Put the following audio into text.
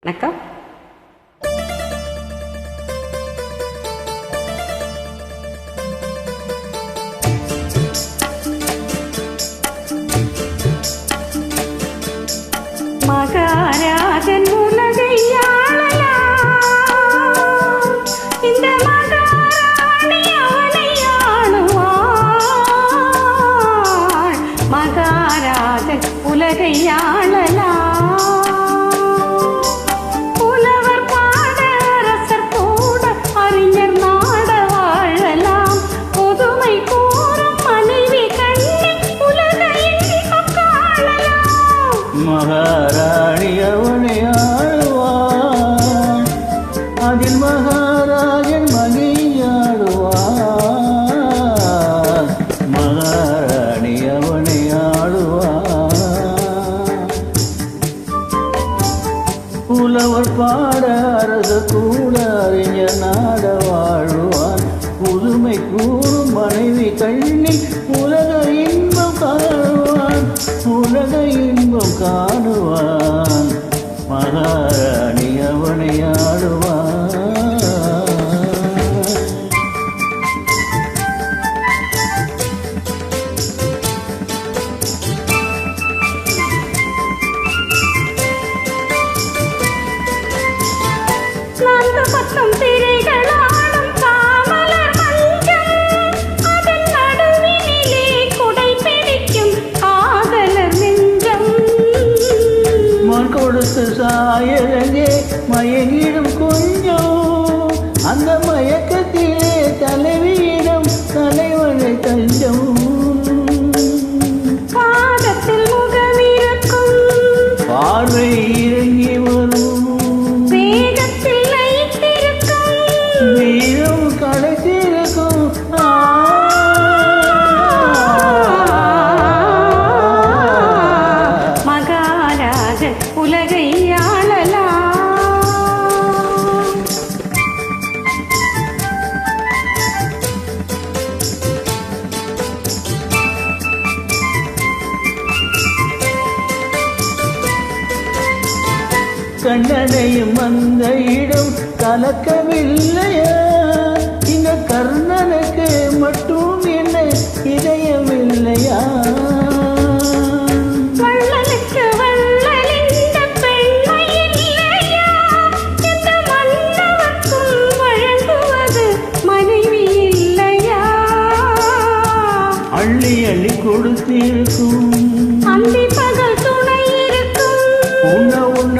வணக்கம். மகாராஜன் உலகை ஆளலாம், இந்த மகாராணி அவனை ஆளுவாள். மகாராஜன் உலகை ஆளலாம், புலவர் பாட அரசர் கூட அறிஞர் நாட வாழலாம். புதுமை கூறும் மனைவி கண்ணி உலகை காணலாம். மகாராணி அவனை ஆளுவான், அதில் மகாராஜன் மகிழ்ச்சியாடுவான். மகாராணி அவனை ஆளுவான், புலவர் பாட அரச கூட அறிஞர் நாட வாழ்வான். புதுமை கூறும் மனைவி கண்ணி உலக இன்பம் காணுவான், உலக இன்பம் காணுவான். மகாராணி அவனை ஆடுவான். நான்கு பக்கம் திரைகளாடும் காமலர் மஞ்சம், அதன் நடுவினிலே குடை பிடிக்கும் காதலர் நெஞ்சம். மண் கொடுத்து சாயழகே மயங்கிடும் கொஞ்சம், அந்த மயக்கத்திலே தலைவியிடம் தலைவனை தஞ்சம். பாதத்தில் முகமிருக்கும், பார்வை இறங்கி வரும், வேகத்தில் லயித்திருக்கும், வீரம் களைத்திருக்கும். மகாராஜன் உலகை ஆளலாம். கண்ணனையும் அந்த இடம் கலக்கவில்லையா? இந்த கர்ணனுக்கு மட்டும் என்ன இதயமில்லையா? வள்ளலுக்கு வள்ளல் இந்த பெண்மை இல்லையா? இந்த மன்னவர்க்கும் வழங்குவது மனைவி இல்லையா? அள்ளி அள்ளி கொடுத்திருக்கும், அந்தி பகல் துணை இருக்கும், உண்ண உண்ண